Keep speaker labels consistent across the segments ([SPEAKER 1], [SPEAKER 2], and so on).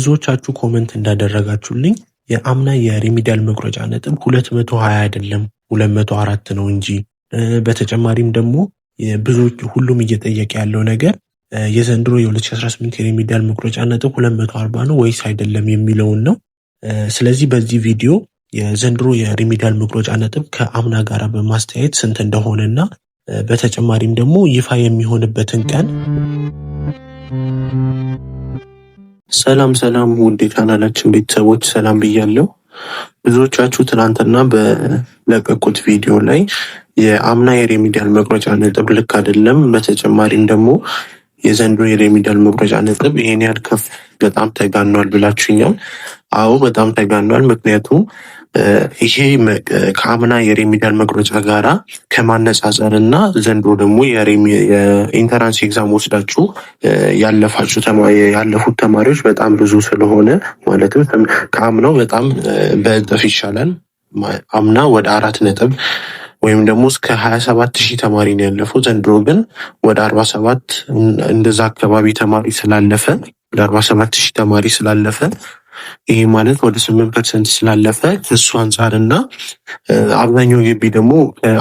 [SPEAKER 1] ብዙዎቻችሁ ኮመንት እንዳደረጋችሁልኝ የአምና የሪሚዲያል መቁረጫ ነጥብ 220 አይደለም 204 ነው እንጂ። በተጨማሪም ደግሞ ሁሉም እየጠየቀ ያለው ነገር የዘንድሮ የ2018 የሪሚዲያል መቁረጫ ነጥብ 240 ነው ወይስ አይደለም የሚለውን ነው። ስለዚህ በዚህ ቪዲዮ የዘንድሮ የሪሚዲያል መቁረጫ ነጥብ ከአምና ጋር በማስተያየት ስንት እንደሆነና በተጨማሪም ደግሞ ይፋ የሚሆንበትን ቀን። ሰላም ውድ የቻናላችን ቤተሰቦች ሰላም ብያለሁ። ብዙዎቻችሁ ትናንትና በለቀቁት ቪዲዮ ላይ የአምና የሪሚዲያል መቁረጫ ነጥብ ልክ አይደለም፣ በተጨማሪም ደግሞ የዘንድሮ የሪሚዲያል መቁረጫ ነጥብ ይሄን ያህል ከፍ በጣም ተጋኗል ብላችሁኛል። አዎ በጣም ተጋኗል። ምክንያቱም ይሄ ከአምና የሪሚዲያል መቁረጫ ጋራ ከማነጻጸር እና ዘንድሮ ደግሞ የኢንተራንስ ኤግዛም ወስዳችሁ ያለፉት ተማሪዎች በጣም ብዙ ስለሆነ ማለትም ከአምናው በጣም በእጥፍ ይሻላል። አምና ወደ 4 ነጥብ ወይም ደግሞ እስከ 27,000 ተማሪ ነው ያለፈው። ዘንድሮ ግን ወደ 47 እንደዛ አካባቢ ተማሪ ስላለፈ ወደ 47,000 ተማሪ ስላለፈ ይሄ ማለት ወደ 8% ስላለፈ እሱ አንጻርና አብዛኛው ግቢ ደግሞ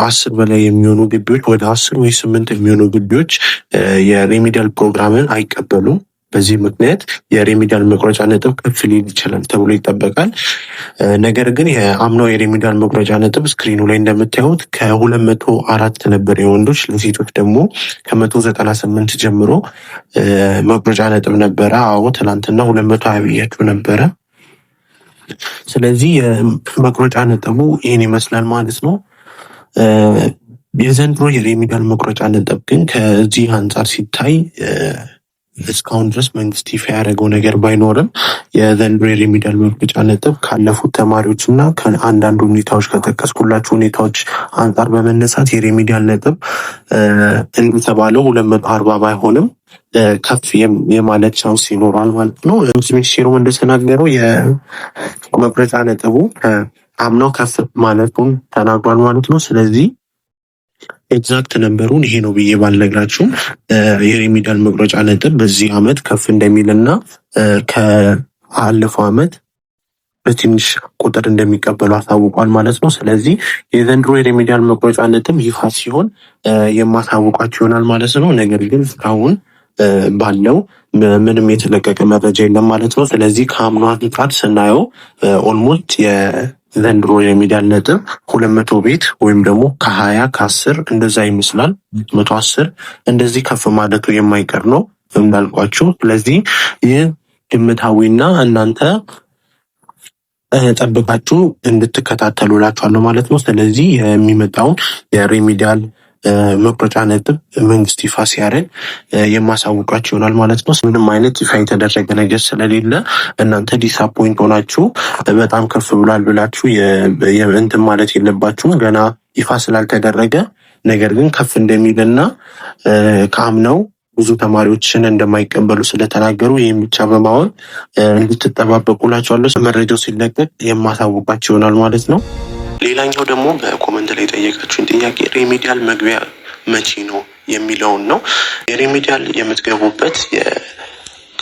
[SPEAKER 1] 10 በላይ የሚሆኑ ግቢዎች ወደ 10 ወይ 8 የሚሆኑ ግቢዎች የሪሚዲያል ፕሮግራምን አይቀበሉም። በዚህ ምክንያት የሪሚዲያል መቁረጫ ነጥብ ከፍ ሊል ይችላል ተብሎ ይጠበቃል። ነገር ግን የአምናው የሪሚዲያል መቁረጫ ነጥብ ስክሪኑ ላይ እንደምታዩት ከ204 ነበር የወንዶች፣ ለሴቶች ደግሞ ከ198 ጀምሮ መቁረጫ ነጥብ ነበረ። አዎ ትናንትና 220 ብያችሁ ነበረ። ስለዚህ የመቁረጫ ነጥቡ ይህን ይመስላል ማለት ነው። የዘንድሮ የሪሚዲያል መቁረጫ ነጥብ ግን ከዚህ አንጻር ሲታይ እስካሁን ድረስ መንግስት ይፋ ያደረገው ነገር ባይኖርም የዘንድሮ የሪሚዲያል መቁረጫ ነጥብ ካለፉት ተማሪዎች እና ከአንዳንድ ሁኔታዎች ከጠቀስኩላቸው ሁኔታዎች አንጻር በመነሳት የሪሚዲያል ነጥብ እንደተባለው 240 ባይሆንም ከፍ የማለት ቻንስ ይኖራል ማለት ነው። ሚኒስቴሩም እንደተናገረው የመቁረጫ ነጥቡ አምናው ከፍ ማለቱን ተናግሯል ማለት ነው። ስለዚህ ኤግዛክት ነምበሩን ይሄ ነው ብዬ ባልነግራችሁም የሪሚዲያል መቁረጫ ነጥብ በዚህ አመት ከፍ እንደሚልና ከአለፈው አመት በትንሽ ቁጥር እንደሚቀበሉ አሳውቋል ማለት ነው። ስለዚህ የዘንድሮ የሪሚዲያል መቁረጫ ነጥብ ይፋ ሲሆን የማሳውቋቸው ይሆናል ማለት ነው። ነገር ግን እስካሁን ባለው ምንም የተለቀቀ መረጃ የለም ማለት ነው። ስለዚህ ከአምና አንጻር ስናየው ኦልሞስት ዘንድሮ የሪሚዲያል ነጥብ 200 ቤት ወይም ደግሞ ከ20 ከ10 እንደዛ ይመስላል 110 እንደዚህ ከፍ ማለቱ የማይቀር ነው እንዳልኳችሁ። ስለዚህ ይህ ግምታዊና እናንተ ጠብቃችሁ እንድትከታተሉ እላችኋለሁ ማለት ነው። ስለዚህ የሚመጣውን የሪሚዲያል መቁረጫ ነጥብ መንግስት ይፋ ሲያደርግ የማሳውቃችሁ ይሆናል ማለት ነው። ምንም አይነት ይፋ የተደረገ ነገር ስለሌለ እናንተ ዲስአፖይንት ሆናችሁ በጣም ከፍ ብሏል ብላችሁ እንትን ማለት የለባችሁም። ገና ይፋ ስላልተደረገ ነገር ግን ከፍ እንደሚልና ከአምናው ብዙ ተማሪዎችን እንደማይቀበሉ ስለተናገሩ ይህም ብቻ በማወቅ እንድትጠባበቁላችኋለሁ። መረጃው ሲለቀቅ የማሳውቃችሁ ይሆናል ማለት ነው። ሌላኛው ደግሞ በኮመንት ላይ ጠየቃችሁን ጥያቄ ሪሚዲያል መግቢያ መቼ ነው የሚለውን ነው። የሪሚዲያል የምትገቡበት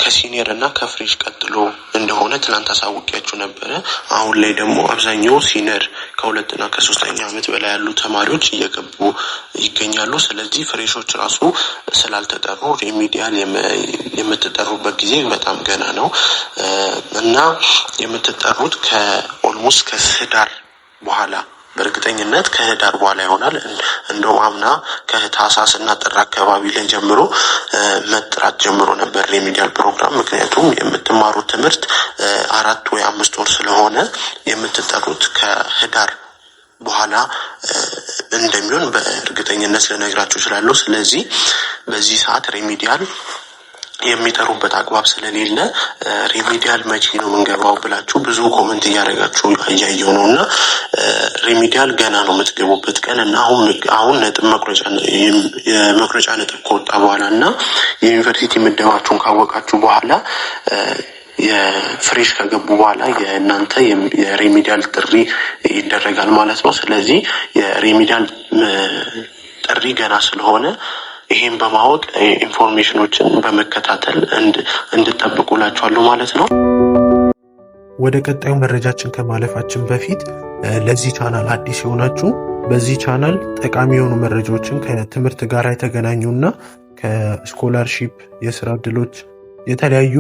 [SPEAKER 1] ከሲኒየር እና ከፍሬሽ ቀጥሎ እንደሆነ ትናንት አሳውቂያችሁ ነበረ። አሁን ላይ ደግሞ አብዛኛው ሲኒየር ከ2 እና ከ3ኛ ዓመት በላይ ያሉ ተማሪዎች እየገቡ ይገኛሉ። ስለዚህ ፍሬሾች ራሱ ስላልተጠሩ ሪሚዲያል የምትጠሩበት ጊዜ በጣም ገና ነው እና የምትጠሩት ከኦልሞስት ከህዳር በኋላ በእርግጠኝነት ከህዳር በኋላ ይሆናል። እንደው አምና ከታህሳስ እና ጥር አካባቢ ላይ ጀምሮ መጥራት ጀምሮ ነበር ሪሚዲያል ፕሮግራም። ምክንያቱም የምትማሩት ትምህርት 4 ወይ 5 ወር ስለሆነ የምትጠሩት ከህዳር በኋላ እንደሚሆን በእርግጠኝነት ልነግራችሁ እችላለሁ። ስለዚህ በዚህ ሰዓት ሪሚዲያል የሚጠሩበት አግባብ ስለሌለ ሪሚዲያል መቼ ነው የምንገባው ብላችሁ ብዙ ኮመንት እያደረጋችሁ እያየው ነው እና ሪሚዲያል ገና ነው የምትገቡበት ቀን እና አሁን ነጥብ የመቁረጫ ነጥብ ከወጣ በኋላ እና የዩኒቨርሲቲ ምደባችሁን ካወቃችሁ በኋላ የፍሬሽ ከገቡ በኋላ የእናንተ የሪሚዲያል ጥሪ ይደረጋል ማለት ነው። ስለዚህ የሪሚዲያል ጥሪ ገና ስለሆነ ይሄን በማወቅ ኢንፎርሜሽኖችን በመከታተል እንድጠብቁላችኋለሁ ማለት ነው። ወደ ቀጣዩ መረጃችን ከማለፋችን በፊት ለዚህ ቻናል አዲስ የሆናችሁ በዚህ ቻናል ጠቃሚ የሆኑ መረጃዎችን ከትምህርት ጋር የተገናኙና ከስኮላርሺፕ፣ የስራ እድሎች፣ የተለያዩ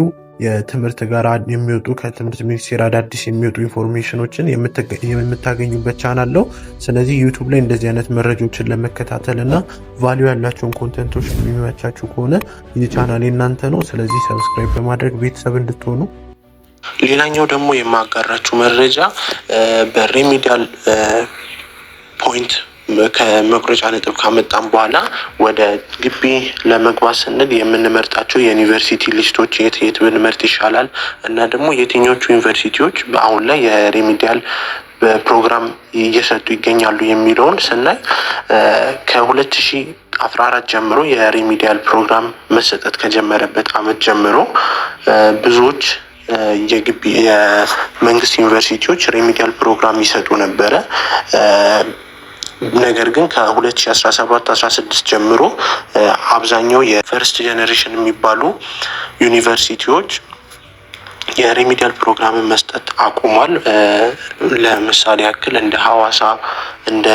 [SPEAKER 1] የትምህርት ጋር የሚወጡ ከትምህርት ሚኒስቴር አዳዲስ የሚወጡ ኢንፎርሜሽኖችን የምታገኙበት ቻናል ነው። ስለዚህ ዩቱብ ላይ እንደዚህ አይነት መረጃዎችን ለመከታተል እና ቫልዩ ያላቸውን ኮንተንቶች የሚመቻችሁ ከሆነ ይህ ቻናል የእናንተ ነው። ስለዚህ ሰብስክራይብ በማድረግ ቤተሰብ እንድትሆኑ። ሌላኛው ደግሞ የማጋራችሁ መረጃ በሪሚዲያል ፖይንት ከመቁረጫ ነጥብ ካመጣም በኋላ ወደ ግቢ ለመግባት ስንል የምንመርጣቸው የዩኒቨርሲቲ ሊስቶች የት ብንመርጥ ይሻላል እና ደግሞ የትኞቹ ዩኒቨርሲቲዎች አሁን ላይ የሪሚዲያል ፕሮግራም እየሰጡ ይገኛሉ የሚለውን ስናይ ከ2014 ጀምሮ የሪሚዲያል ፕሮግራም መሰጠት ከጀመረበት አመት ጀምሮ ብዙዎች የግቢ የመንግስት ዩኒቨርሲቲዎች ሪሚዲያል ፕሮግራም ይሰጡ ነበረ። ነገር ግን ከ2017-16 ጀምሮ አብዛኛው የፈርስት ጀነሬሽን የሚባሉ ዩኒቨርሲቲዎች የሪሚዲያል ፕሮግራምን መስጠት አቁሟል። ለምሳሌ ያክል እንደ ሐዋሳ፣ እንደ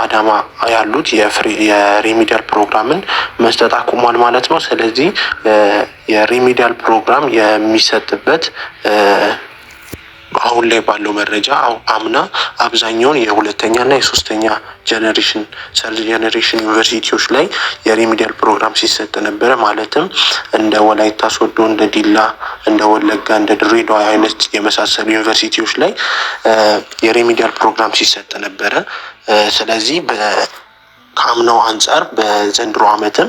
[SPEAKER 1] አዳማ ያሉት የሪሚዲያል ፕሮግራምን መስጠት አቁሟል ማለት ነው። ስለዚህ የሪሚዲያል ፕሮግራም የሚሰጥበት አሁን ላይ ባለው መረጃ አምና አብዛኛውን የሁለተኛና የሶስተኛ ጀነሬሽን ሰርድ ጀነሬሽን ዩኒቨርሲቲዎች ላይ የሪሚዲያል ፕሮግራም ሲሰጥ ነበረ። ማለትም እንደ ወላይታ ሶዶ፣ እንደ ዲላ፣ እንደ ወለጋ፣ እንደ ድሬዳዋ አይነት የመሳሰሉ ዩኒቨርሲቲዎች ላይ የሪሚዲያል ፕሮግራም ሲሰጥ ነበረ። ስለዚህ ከአምናው አንጻር በዘንድሮ ዓመትም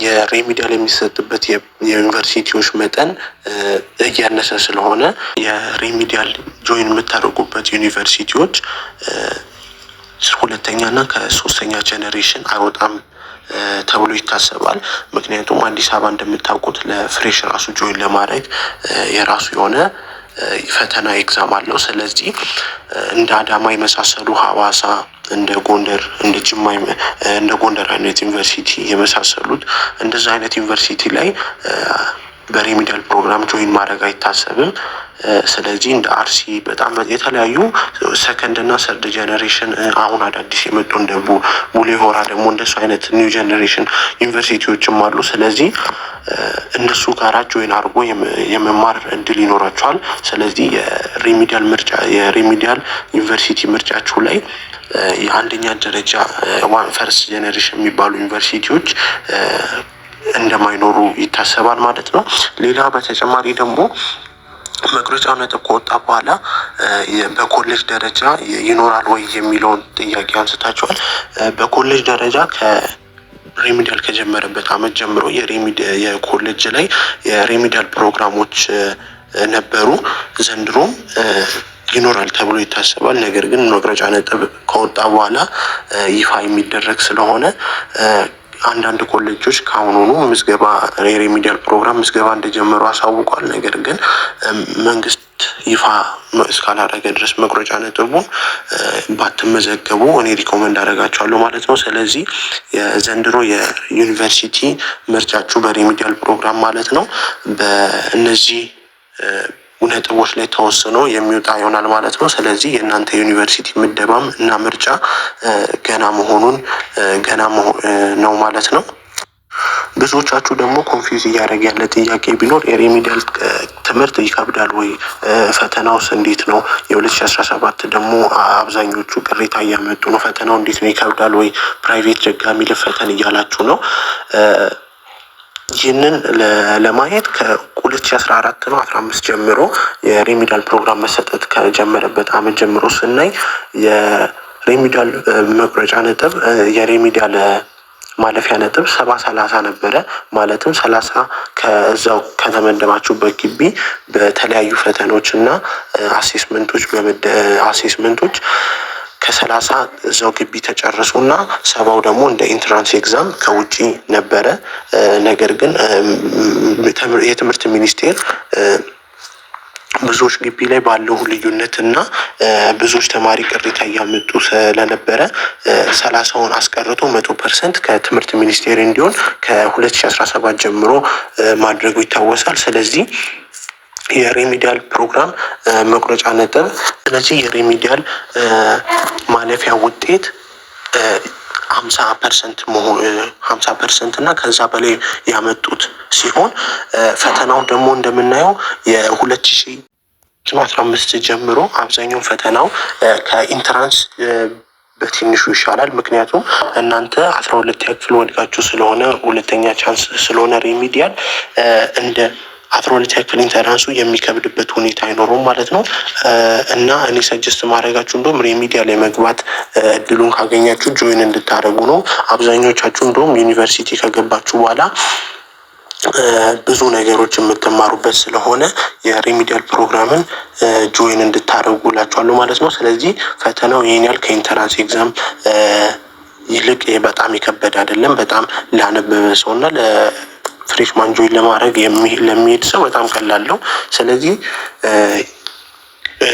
[SPEAKER 1] የሪሚዲያል የሚሰጥበት የዩኒቨርሲቲዎች መጠን እያነሰ ስለሆነ የሪሚዲያል ጆይን የምታደርጉበት ዩኒቨርሲቲዎች ሁለተኛና ከሶስተኛ ጀኔሬሽን አይወጣም ተብሎ ይታሰባል። ምክንያቱም አዲስ አበባ እንደምታውቁት ለፍሬሽ ራሱ ጆይን ለማድረግ የራሱ የሆነ ፈተና ኤግዛም አለው። ስለዚህ እንደ አዳማ የመሳሰሉ ሐዋሳ፣ እንደ ጎንደር፣ እንደ ጅማ፣ እንደ ጎንደር አይነት ዩኒቨርሲቲ የመሳሰሉት እንደዛ አይነት ዩኒቨርሲቲ ላይ በሪሚዲያል ፕሮግራም ጆይን ማድረግ አይታሰብም። ስለዚህ እንደ አርሲ በጣም የተለያዩ ሰከንድ እና ሰርድ ጀነሬሽን አሁን አዳዲስ የመጡ እንደ ቡሌ ሆራ ደግሞ እንደሱ አይነት ኒው ጀነሬሽን ዩኒቨርሲቲዎችም አሉ። ስለዚህ እነሱ ጋራ ጆይን አድርጎ የመማር እድል ይኖራቸዋል። ስለዚህ የሪሚዲያል ዩኒቨርሲቲ ምርጫችሁ ላይ የአንደኛ ደረጃ ፈርስት ጀነሬሽን የሚባሉ ዩኒቨርሲቲዎች እንደማይኖሩ ይታሰባል ማለት ነው። ሌላ በተጨማሪ ደግሞ መቁረጫው ነጥብ ከወጣ በኋላ በኮሌጅ ደረጃ ይኖራል ወይ የሚለውን ጥያቄ አንስታችኋል። በኮሌጅ ደረጃ ከሪሚዲያል ከጀመረበት አመት ጀምሮ የኮሌጅ ላይ የሪሚዲያል ፕሮግራሞች ነበሩ። ዘንድሮም ይኖራል ተብሎ ይታሰባል። ነገር ግን መቁረጫ ነጥብ ከወጣ በኋላ ይፋ የሚደረግ ስለሆነ አንዳንድ ኮሌጆች ከአሁኑኑ ምዝገባ የሪሚዲያል ፕሮግራም ምዝገባ እንደጀመሩ አሳውቋል። ነገር ግን መንግስት ይፋ እስካላደረገ ድረስ መቁረጫ ነጥቡን ባትመዘገቡ እኔ ሪኮመንድ አደርጋቸዋለሁ ማለት ነው። ስለዚህ የዘንድሮ የዩኒቨርሲቲ ምርጫችሁ በሪሚዲያል ፕሮግራም ማለት ነው በእነዚህ ነጥቦች ላይ ተወስኖ የሚወጣ ይሆናል ማለት ነው። ስለዚህ የእናንተ ዩኒቨርሲቲ ምደባም እና ምርጫ ገና ነው ማለት ነው። ብዙዎቻችሁ ደግሞ ኮንፊውዝ እያደረገ ያለ ጥያቄ ቢኖር የሪሚዲያል ትምህርት ይከብዳል ወይ? ፈተናውስ እንዴት ነው? የ2017 ደግሞ አብዛኞቹ ቅሬታ እያመጡ ነው። ፈተናው እንዴት ነው? ይከብዳል ወይ? ፕራይቬት ደጋሚ ልፈተን እያላችሁ ነው። ይህንን ለማየት ከ2014 ነው 15 ጀምሮ የሪሚዲያል ፕሮግራም መሰጠት ከጀመረበት አመት ጀምሮ ስናይ የሪሚዲያል መቁረጫ ነጥብ የሪሚዲያል ማለፊያ ነጥብ 70-30 ነበረ። ማለትም 30 ከዛው ከተመደባችሁበት ግቢ በተለያዩ ፈተኖች እና አሴስመንቶች ከ30 እዛው ግቢ ተጨረሱ እና 70 ደግሞ እንደ ኢንትራንስ ኤግዛም ከውጪ ነበረ። ነገር ግን የትምህርት ሚኒስቴር ብዙዎች ግቢ ላይ ባለው ልዩነት እና ብዙዎች ተማሪ ቅሬታ እያመጡ ስለነበረ 30ውን አስቀርቶ 100% ከትምህርት ሚኒስቴር እንዲሆን ከ2017 ጀምሮ ማድረጉ ይታወሳል። ስለዚህ የሬሚዲያል ፕሮግራም መቁረጫ ነጥብ፣ ስለዚህ የሬሚዲያል ማለፊያ ውጤት 50% እና ከዛ በላይ ያመጡት ሲሆን ፈተናው ደግሞ እንደምናየው የ2015 ጀምሮ አብዛኛው ፈተናው ከኢንትራንስ በትንሹ ይሻላል። ምክንያቱም እናንተ 12ኛ ክፍል ወድቃችሁ ስለሆነ ሁለተኛ ቻንስ ስለሆነ ሬሚዲያል እንደ 12ኛ ክፍል ኢንተራንሱ የሚከብድበት ሁኔታ አይኖረውም ማለት ነው። እና እኔ ሰጀስት ማድረጋችሁ እንደውም ሬሚዲያል የመግባት እድሉን ካገኛችሁ ጆይን እንድታደርጉ ነው። አብዛኞቻችሁ እንደውም ዩኒቨርሲቲ ከገባችሁ በኋላ ብዙ ነገሮች የምትማሩበት ስለሆነ የሬሚዲያል ፕሮግራምን ጆይን እንድታደርጉ እላችኋለሁ ማለት ነው። ስለዚህ ፈተናው ይሄን ያህል ከኢንተራንስ ኤግዛም ይልቅ በጣም የከበደ አይደለም። በጣም ላነበበ ሰው እና ፍሬሽማን ጆይን ለማድረግ ለሚሄድ ሰው በጣም ቀላል ነው። ስለዚህ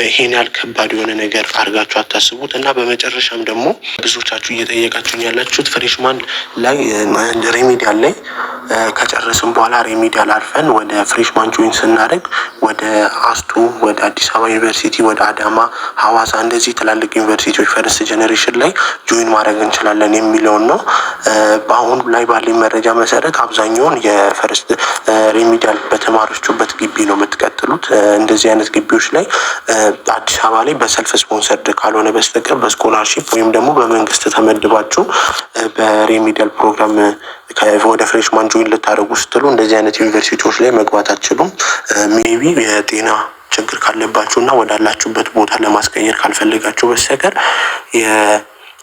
[SPEAKER 1] ይሄን ያህል ከባድ የሆነ ነገር አድርጋችሁ አታስቡት። እና በመጨረሻም ደግሞ ብዙዎቻችሁ እየጠየቃችሁኝ ያላችሁት ፍሬሽማን ላይ ሬሚዲያል ላይ ከጨረስን በኋላ ሬሚዲያል አልፈን ወደ ፍሬሽማን ጆይን ስናደርግ ወደ አስቱ፣ ወደ አዲስ አበባ ዩኒቨርሲቲ፣ ወደ አዳማ፣ ሐዋሳ እንደዚህ ትላልቅ ዩኒቨርሲቲዎች ፈርስት ጀኔሬሽን ላይ ጆይን ማድረግ እንችላለን የሚለውን ነው። በአሁኑ ላይ ባለኝ መረጃ መሰረት አብዛኛውን የፈርስት ሬሚዲያል በተማሪዎቹበት ግቢ ነው የምትቀጥሉት። እንደዚህ አይነት ግቢዎች ላይ አዲስ አበባ ላይ በሰልፍ ስፖንሰርድ ካልሆነ በስተቀር በስኮላርሺፕ ወይም ደግሞ በመንግስት ተመድባችሁ በሬሚዲያል ፕሮግራም ወደ ፍሬሽማን ጆይን ልታደርጉ ስትሉ እንደዚህ አይነት ዩኒቨርሲቲዎች ላይ መግባት አትችሉም። ሜቢ የጤና ችግር ካለባችሁ እና ወዳላችሁበት ቦታ ለማስቀየር ካልፈለጋችሁ በስተቀር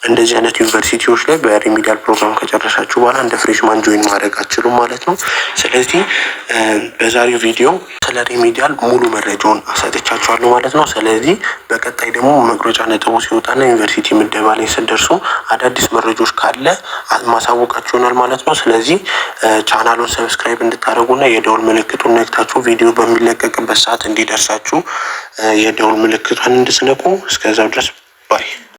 [SPEAKER 1] እንደዚህ አይነት ዩኒቨርሲቲዎች ላይ በሬሚዲያል ፕሮግራም ከጨረሳችሁ በኋላ እንደ ፍሬሽማን ጆይን ማድረግ አትችሉም ማለት ነው። ስለዚህ በዛሬው ቪዲዮ ስለ ሬሚዲያል ሙሉ መረጃውን አሰጥቻችኋለሁ ማለት ነው። ስለዚህ በቀጣይ ደግሞ መቁረጫ ነጥቡ ሲወጣና ዩኒቨርሲቲ ምደባ ላይ ስደርሱ አዳዲስ መረጃዎች ካለ ማሳወቃችሁ ይሆናል ማለት ነው። ስለዚህ ቻናሉን ሰብስክራይብ እንድታደርጉና የደውል ምልክቱን ነክታችሁ ቪዲዮ በሚለቀቅበት ሰዓት እንዲደርሳችሁ የደውል ምልክቷን እንድትነቁ። እስከዛው ድረስ ባይ